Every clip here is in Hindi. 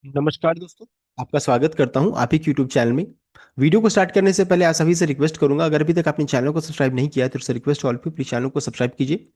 नमस्कार दोस्तों। आपका स्वागत करता हूं आप ही यूट्यूब चैनल में। वीडियो को स्टार्ट करने से पहले आप सभी से रिक्वेस्ट करूंगा, अगर अभी तक आपने चैनल को सब्सक्राइब नहीं किया है तो उससे रिक्वेस्ट ऑल पे प्लीज चैनल को सब्सक्राइब कीजिए।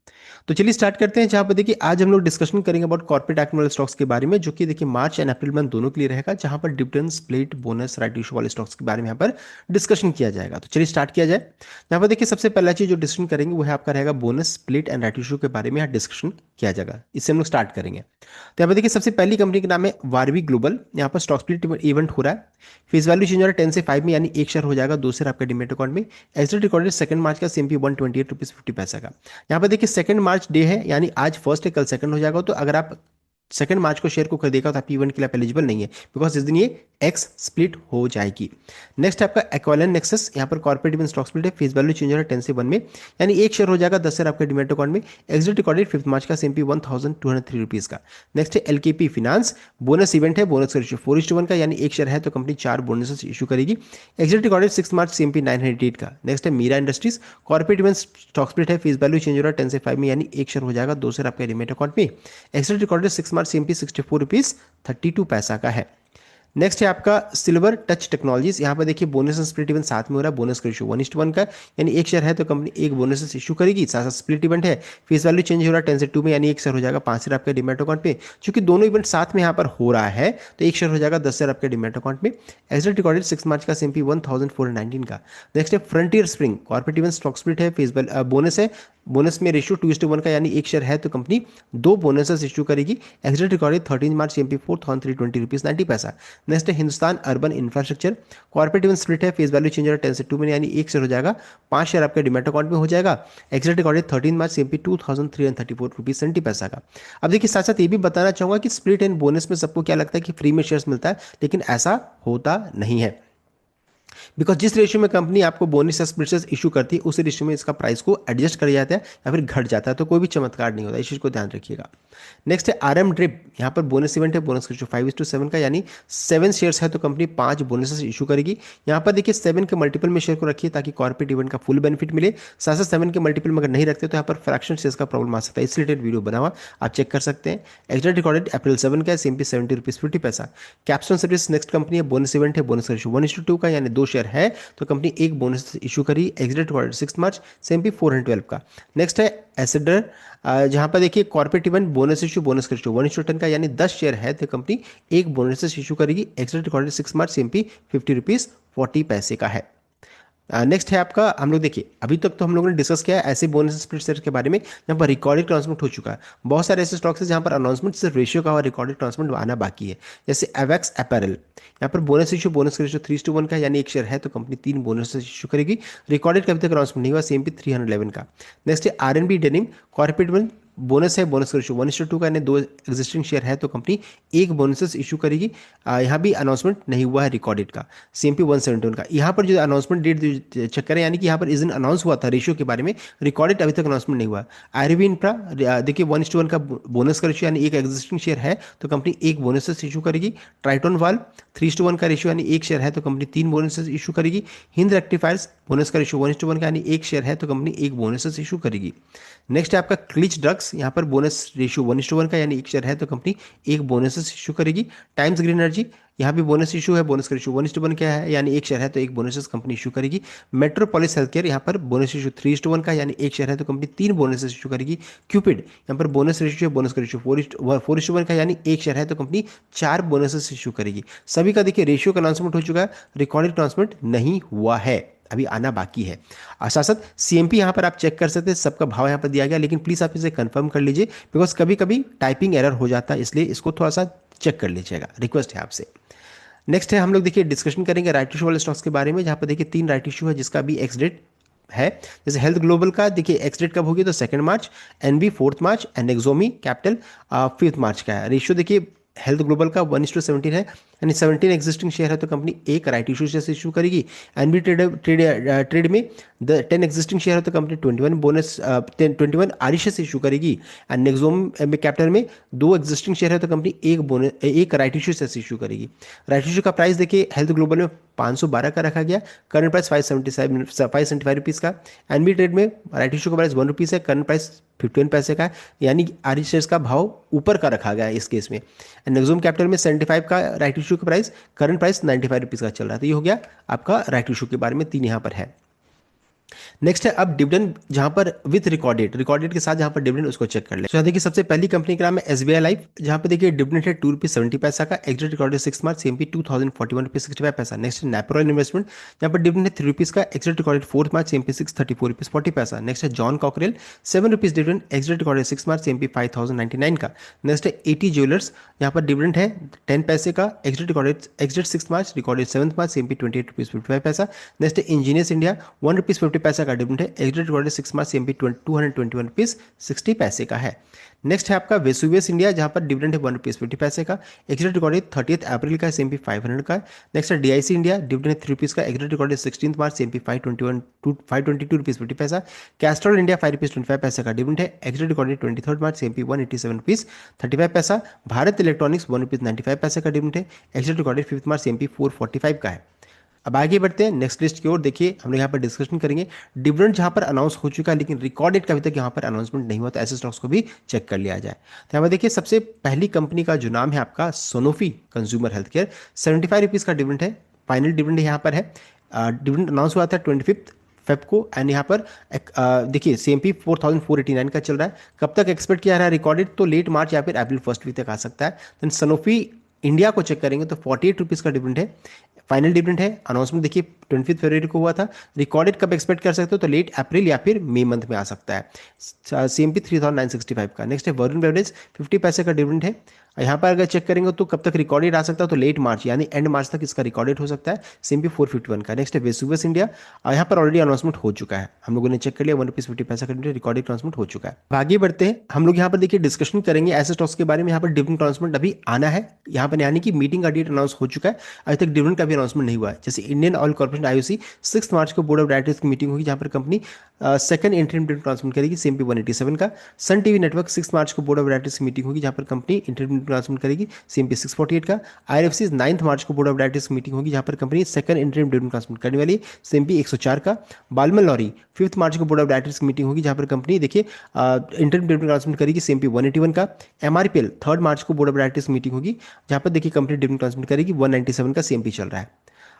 तो चलिए स्टार्ट करते हैं। जहां पर देखिए आज हम लोग डिस्कशन करेंगे अबाउट कॉर्पोरेट एक्ट वाले स्टॉक्स के बारे में, जो कि देखिए मार्च एंड अप्रैल मंथ दोनों के लिए रहेगा, जहां पर dividend split bonus right issue वाले स्टॉक्स के बारे में यहाँ पर डिस्कशन किया जाएगा। तो चलिए स्टार्ट किया जाए। यहाँ पर देखिए सबसे पहला चीज जो डिस्कशन करेंगे वो है आपका रहेगा bonus split and right issue के बारे में यहाँ डिस्कशन किया जाएगा। इससे हम लोग स्टार्ट करेंगे। तो यहाँ पर देखिए सबसे पहली कंपनी का नाम है वारवी ग्लोबल। यहाँ पर स्टॉक स्प्लिट इवेंट हो रहा है। फेस वैल्यू चेंज हो रहा है 10 से 5 में, यानी एक शेयर हो जाएगा 2 शेयर आपका डिमेट अकाउंट में। एग्जिट रिकॉर्डेड 2 मार्च का सीएमपी 128 रुपीज 50 पैसा का। यहाँ पर देखिए 2 मार्च डे है, यानी आज फर्स्ट है कल सेकंड हो जाएगा। तो अगर आप 2 मार्च को शेयर को खरीदेगा तो आपकी इवेंट के लिए आप एलिजिबल नहीं है, बिकॉज इस दिन ये एक्स स्प्लिट हो जाएगी। नेक्स्ट है आपका एक्वालन नेक्सस। यहाँ पर कॉर्पोरेट इवेंट स्टॉक स्प्लिट है। फेस वैल्यू चेंज हो रहा है 10 से 1 में, यानी एक शेयर हो जाएगा 10 शेयर आपके डिमेट अकाउंट में। एग्जिट रिकॉर्डेड 5 मार्च का सीएमपी 1203 रुपीज का। नेक्स्ट है एलकेपी फिनांस। बोनस इवेंट है, बोनस का रेशियो 4:1 का, यानी एक शेयर है तो कंपनी 4 बोनस इशू करेगी। एग्जिट रिकॉर्डेड 6 मार्च सीएमपी 908 का। नेक्स्ट है Meera industries. Corporate event stock split है। फेस वैल्यू चेंज हो रहा है 10 से 5 में, यानी एक शेयर हो जाएगा 2 शेयर आपके डिमेट अकाउंट में। Excel recorded 6 March CMP 64 rupees 32 पैसा का है। नेक्स्ट है आपका सिल्वर टच टेक्नोलॉजीज। यहाँ पर देखिए बोनस एंड स्प्लिट इवेंट साथ में हो रहा है। बोनस का रेशियो 1:1 का, यानी एक शेयर है तो कंपनी एक बोनस इशू करेगी। साथ साथ स्प्लिट इवेंट है। फेस वैल्यू चेंज हो रहा है 10 से 2 में, यानी एक शेयर हो जाएगा 5 शेयर आपके डिमेट अकाउंट पे। चूंकि दोनों इवेंट साथ में यहाँ पर हो रहा है तो एक शेयर हो जाएगा 10 शेयर आपके डिमेट अकाउंट में। एग्जिट रिकॉर्डेड 6 मार्च का सीएमपी 1419 का। नेक्स्ट है frontier spring. Corporate event stock split है। फेस बोनस है। बोनस में रेशियो 2:1 का, यानी एक शेयर है तो कंपनी 2 बोनसेस इशू करेगी। एग्जिट रिकॉर्डेड 13 मार्च सीएमपी 4320 रुपीज 90 पैसा। नेक्स्ट है Hindustan urban infrastructure. Corporate event split है। फेस वैल्यू चेंज हो रहा है 10 से 2 में, यानी एक शेयर हो जाएगा 5 शेयर आपके डिमेट अकाउंट में हो जाएगा। एग्जिट रिकॉर्डेड 13 मार्च सीएमपी 2334 रुपीज 70 पैसा का। अब देखिए साथ साथ ये भी बताना चाहूंगा कि स्प्लिट एंड बोनस में सबको क्या लगता है कि फ्री में शेयर्स मिलता है, लेकिन ऐसा होता नहीं है। बिकॉज जिस रेशियो में कंपनी आपको बोनस या स्प्लिट्स इशू करती है उस रेशियो में इसका प्राइस को एडजस्ट कर जाता है या फिर घट जाता है। तो कोई भी चमत्कार नहीं होता, इस चीज को ध्यान रखिएगा। नेक्स्ट है आरएम ड्रिप। यहाँ पर बोनस इवेंट है। बोनस रेशियो 5:7 का, यानी 7 शेयर्स है तो कंपनी 5 बोनसेस इशू करेगी। यहाँ पर देखिए 7 के मल्टीपल में शेयर को रखिए ताकि कॉर्पोरेट इवेंट का फुल बेनिफिट मिले। साथ साथ 7 के मल्टीपल में अगर नहीं रखते तो यहाँ पर फ्रैक्शन शेयर्स का प्रॉब्लम आ सकता है। इस रिलेटेड वीडियो बना हुआ आप चेक कर सकते हैं। एग्जिट रिकॉर्डेड अप्रैल 7 का, सीएमपी 70 रुपीज 50 पैसा। कैप्स्टोन सर्विस नेक्स्ट कंपनी है। बोनस इवेंट है। बोनस रेशियो 1:2 का, यानी 2 शेयर है तो कंपनी एक बोनस इशू करी। एग्जिट रिकॉर्डेड 6 मार्च, सीएमपी 412 का। नेक्स्ट है एसिडर। जहां पर देखिए corporate event bonus issue bonus ratio 1:10 का, यानी 10 शेयर है तो कंपनी एक बोनस इशू करेगी। Exit recorded 6 March, CMP 50 rupees 40 पैसे का है। नेक्स्ट है आपका, हम लोग देखिए अभी तक तो हम लोगों ने डिस्कस किया है ऐसे बोनस स्प्लिट शेयर के बारे में जहां पर रिकॉर्डेड अनाउंसमेंट हो चुका है। बहुत सारे ऐसे स्टॉक्स हैं जहां पर अनाउंसमेंट सिर्फ रेशियो का और रिकॉर्डेड अनाउंसमेंट आना बाकी है। जैसे एवेक्स अपैरल। यहाँ पर बोनस इशू बोनस रेशियो 3:1 का, यानी एक शेयर है तो कंपनी 3 बोनस इशू करेगी। रिकॉर्डेड कभी तक अनाउंसमेंट नहीं हुआ। सीएमपी 311 का। नेक्स्ट है आरएनबी डेनिम। कॉर्पोरेट बोनस है। बोनस का रेशियो 1:2 का, यानी 2 एग्जिस्टिंग शेयर है तो कंपनी एक बोनस इशू करेगी। यहाँ भी अनाउंसमेंट नहीं हुआ है रिकॉर्डेड का। सीएमपी 171 का। यहाँ पर जो अनाउंसमेंट डेट चेक करें, यानी कि यहाँ पर इस दिन अनाउंस हुआ था रेशियो के बारे में, रिकॉर्डेड अभी तक अनाउंसमेंट नहीं हुआ। आरबी इंफ्रा देखिए 1:1 का बोनस का रेशियो, यानी एक एग्जिस्टिंग शेयर है तो कंपनी एक बोनस इशू करेगी। ट्राइटोन वाल 3:1 का रेशियो, यानी एक शेयर है तो कंपनी 3 बोनस इशू करेगी। हिंद रेक्टिफायर्स बोनस का रेशियो 1:1 का, यानी एक शेयर है तो कंपनी एक बोनस इशू करेगी। नेक्स्ट है आपका क्लिच ड्रग्स। यहाँ पर बोनस रेशियो 1:1 का, यानी एक शेयर है तो कंपनी एक बोनस इशू करेगी। टाइम्स ग्रीन एनर्जी, यहाँ भी बोनस इशू है। बोनस का रेशियो 1:1 क्या है, यानी एक शेयर है तो एक बोनस कंपनी इशू करेगी। मेट्रोपोलिस हेल्थ केयर, यहाँ पर बोनस इशू 3:1 का, यानी एक शेयर है तो कंपनी 3 बोनस इशू करेगी। क्यूपिड, यहाँ पर बोनस रेशियो है। बोनस का रेशियो 4:1 का, यानी एक शेयर है तो कंपनी 4 बोनस इशू करेगी। सभी का देखिए रेशियो का अनाउंसमेंट हो चुका है, रिकॉर्डेड अनाउंसमेंट नहीं हुआ है, अभी आना बाकी है। और साथ साथ सीएमपी यहाँ पर आप चेक कर सकते हैं, सबका भाव यहाँ पर दिया गया, लेकिन प्लीज आप इसे कंफर्म कर लीजिए बिकॉज कभी कभी टाइपिंग एरर हो जाता है, इसलिए इसको थोड़ा सा चेक कर लीजिएगा, रिक्वेस्ट है आपसे। नेक्स्ट है हम लोग देखिए डिस्कशन करेंगे राइट इशू वाले स्टॉक्स के बारे में, जहां पर देखिए 3 राइट इशू है जिसका भी एक्स डेट है। जैसे हेल्थ ग्लोबल का देखिए एक्स डेट कब होगी तो 2 मार्च, NB 4 March and एक्सोमी capital 5 March का है। रेशियो देखिए हेल्थ ग्लोबल का 1:17 है, यानी 17 एग्जिस्टिंग शेयर है तो कंपनी एक राइट इशू शेयर इशू करेगी। एनबी ट्रेड ट्रेड ट्रेड में 10 एग्जिस्टिंग शेयर है तो कंपनी 21 बोनस 21 आर शेयर इशू करेगी। एंड नेक्सोम में कैपिटल में 2 एग्जिस्टिंग शेयर है तो कंपनी एक बोनस एक राइट इशू शेयर इशू करेगी। राइट इशू का प्राइस देखिए हेल्थ ग्लोबल में 512 का रखा गया, करंट प्राइस 575 रुपीज़ का। एनबी ट्रेड में राइट इशू का प्राइस 1 रुपीज़ है, करंट प्राइस 51 पैसे का है, यानी आरई शेयर्स का भाव ऊपर का रखा गया है इस केस में। नेक्सोम कैपिटल में 75 का राइट इशू का प्राइस, करंट प्राइस 95 रुपीज़ का चल रहा है। तो ये हो गया आपका राइट इशू के बारे में, 3 यहाँ पर है। नेक्स्ट है अब डिविडेंड, जहां पर विथ रिकॉर्डेड के साथ जहां पर डिविडेंड उसको चेक कर ले। तो देखिए सबसे पहली कंपनी का नाम है एसबीआई लाइफ, जहां पर देखिए डिविडेंड है 2 रुपीज 70 पैसा का, exit recorded 6 March, CMP 2041 rupees 65 पैसा। नेक्स्ट है नैपरो इन्वेस्टमेंट, जहां पर डिविडेंड है 3 रुपीज का, एग्जिट रिकॉर्डेड 4 मार्च, सीएमपी 634 रुपीज 40 पैसा। नेक्स्ट है John cockerel 7 rupees dividend, exit recorded 6 March, CMP 5099 का। नेक्स्ट है एटी ज्वेलर्स, यहाँ पर डिविडेंड है 10 पैसे का, एग्जिट 6 मार्च, रिकॉर्डेड 7 मार्च, सीएमपी 28 रुपीज 55 पैसा। नेक्स्ट है इंजीनियर्स इंडिया 1 रुपीज 50 पैसा का डिविडेंड है, exit recorded 6 March, CMP 221 rupees 60 पैसे का है। नेक्स्ट है आपका वेसुवियस इंडिया, जहां पर डिविडेंड है 1 रुपीज 50 पैसे का, एग्जिट रिकॉर्डेड 30 अप्रैल का, सीएमपी 500 का। नेक्स्ट है डीआईसी इंडिया, डिविडेंड है 3 रुपीज का, एग्जिट रिकॉर्डेड 16 मार्च, सीएमपी 522 रुपीज 50 पैसा। कैस्ट्रॉल इंडिया 5 रुपीज 25 पैसे का डिविडेंड है, एग्जिट रिकॉर्डेड 23 मार्च, सीएमपी 187 रुपीज 35 पैसा। भारत इलेक्ट्रॉनिक्स 1 रुपीज 95 पैसे का डिविडेंड है, एग्जिट रिकॉर्डेड 5 मार्च, सीएमपी 445 का है। अब आगे बढ़ते हैं नेक्स्ट लिस्ट की ओर। देखिए हम लोग यहाँ पर डिस्कशन करेंगे डिविडेंड जहाँ पर अनाउंस हो चुका है लेकिन रिकॉर्डेड का अभी तक यहाँ पर अनाउंसमेंट नहीं हुआ, तो ऐसे स्टॉक्स को भी चेक कर लिया जाए। तो यहाँ पर देखिए सबसे पहली कंपनी का जो नाम है आपका सोनोफी कंज्यूमर हेल्थ केयर, 75 रुपीज़ का डिविडेंड है, फाइनल डिविडेंड यहाँ पर है। डिविडेंड अनाउंस हुआ था 25 फेब को, एंड यहाँ पर देखिए सीएमपी 4489 का चल रहा है। कब तक एक्सपेक्ट किया रहा है रिकॉर्डेड, तो लेट मार्च या फिर अप्रैल फर्स्ट वीक तक आ सकता है। देन सनोफी इंडिया को चेक करेंगे तो 48 रुपीज़ का डिविडेंड है, फाइनल डिविडेंड है। अनाउंसमेंट देखिए 25 फरवरी को हुआ था, रिकॉर्डेड कब एक्सपेक्ट कर सकते हो, तो लेट अप्रैल या फिर मई मंथ में आ सकता है। सीएमपी 3965 का। नेक्स्ट है वरुण बेवरेज 50 पैसे का डिविडेंड है। यहाँ पर अगर चेक करेंगे तो कब तक रिकॉर्डेड आ सकता है, तो लेट मार्च यानी एंड मार्च तक इसका रिकॉर्डेड हो सकता है, सीएमपी 451 का। नेक्स्ट है वेसुवियस इंडिया, यहाँ पर ऑलरेडी अनाउंसमेंट हो चुका है, हम लोगों ने चेक कर लिया, 1 रुपीज 50 पैसा का रिकॉर्डेड अनाउंसमेंट हो चुका है। आगे बढ़ते हैं, हम लोग यहाँ पर देखिए डिस्कशन करेंगे ऐसे स्टॉक्स के बारे में। यहाँ पर डिविडेंड अनाउंसमेंट अभी आना है, यहाँ पर यानी कि मीटिंग का डेट अनाउंस हो चुका है, अभी तक डिविडेंड का भी अनाउंसमेंट नहीं हुआ है। जैसे इंडियन ऑयल कॉर्पोरेशन आईओसी 6 मार्च को बोर्ड ऑफ डायरेक्टर्स की मीटिंग होगी, जहाँ पर company second interim dividend transmit करेगी, सीएमपी 187 का। सन टीवी नेटवर्क 6 मार्च को बोर्ड ऑफ डायरेक्टर्स की मीटिंग होगी, जहाँ पर कंपनी इंटरिम डिविडेंड ट्रांसमिट करेगी, सीएमपी 648 का। आईआरएफसी 9 मार्च को बोर्ड ऑफ डायरेक्टर्स की मीटिंग होगी, जहाँ पर company second interim dividend transmit करने वाली, सीएमपी 104 का। बालमन लॉरी 5 मार्च को बोर्ड ऑफ डायरेक्टर्स की मीटिंग होगी, जहाँ पर कंपनी देखिए इंटरिम डिविडेंड ट्रांसमिट करेगी, सीएमपी 181 का। एमआरपीएल 3 मार्च को बोर्ड ऑफ डायरेक्टर्स की मीटिंग होगी, जहाँ पर देखिए कंपनी डिविडेंड ट्रांसमिट करेगी, 197 का सीएमपी चल रहा है।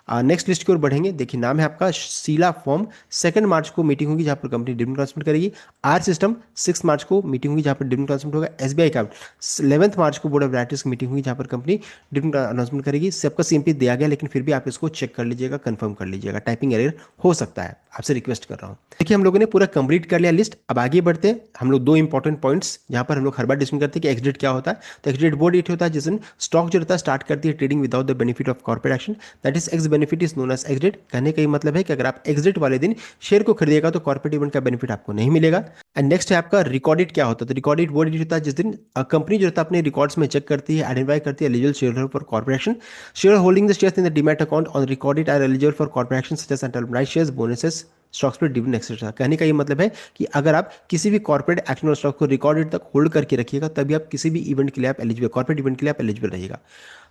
नेक्स्ट लिस्ट की ओर बढ़ेंगे, देखिए नाम है आपका शीला फॉर्म, 2 मार्च को मीटिंग होगी, जहाँ पर कंपनी डिविडेंड ट्रांसमिट करेगी। आर सिस्टम 6 मार्च को मीटिंग होगी, जहाँ पर डिविडेंड ट्रांसमिट होगा। एसबीआई का 11 मार्च को बोर्ड ऑफ डायरेक्टर्स की मीटिंग होगी, जहाँ पर कंपनी डिविडेंड अनाउंसमेंट करेगी। सबका सीएमपी दिया गया, लेकिन फिर भी आप इसको चेक कर लीजिएगा, कंफर्म कर लीजिएगा, टाइपिंग एरर हो सकता है, आपसे रिक्वेस्ट कर रहा हूँ। देखिए हम लोगों ने पूरा कंप्लीट कर लिया लिस्ट। अब आगे बढ़ते हैं, हम लोग 2 इंपॉर्टेंट पॉइंट्स जहाँ पर हम लोग हर बार डिस्कस करते हैं कि एक्सडिट क्या होता है। तो एक्सडिट वो डेट होता है जिस दिन स्टॉक जो रहता है स्टार्ट करती है trading without the benefit of corporate action, that is ex benefit is known as ex date. कहने का ये मतलब है कि अगर आप एक्सडिट वाले दिन शेयर को खरीदेगा तो कॉर्पोरेट इवेंट का बेनिफिट आपको नहीं मिलेगा। एंड नेक्स्ट है आपका रिकॉर्डेड क्या होता है। तो रिकॉर्डेड वो डेट होता है जिस दिन कंपनी जो रहता है अपने रिकॉर्ड्स में चेक करती है, आइडेंटिफाई करती है eligible share holder for corporate action. Share holding the shares in the demat account on recorded are eligible for corporate action such as enterprise shares, bonuses, stocks पर डिविडेंड एक्सेट्रा। कहने का ये मतलब है कि अगर आप किसी भी कॉर्पोरेट एक्शन और स्टॉक को रिकॉर्डेड तक होल्ड करके रखिएगा, तभी आप किसी भी इवेंट के लिए आप एलिजिबल, कॉर्पोरेट इवेंट के लिए आप एलिजिबल रहिएगा।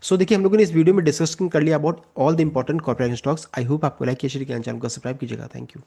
सो देखिए हम लोगों ने इस वीडियो में डिस्कशन कर लिया about all the important corporate stocks. I hope आपको लाइक किया, शेयर किया, चैनल को सब्सक्राइब कीजिएगा। Thank you.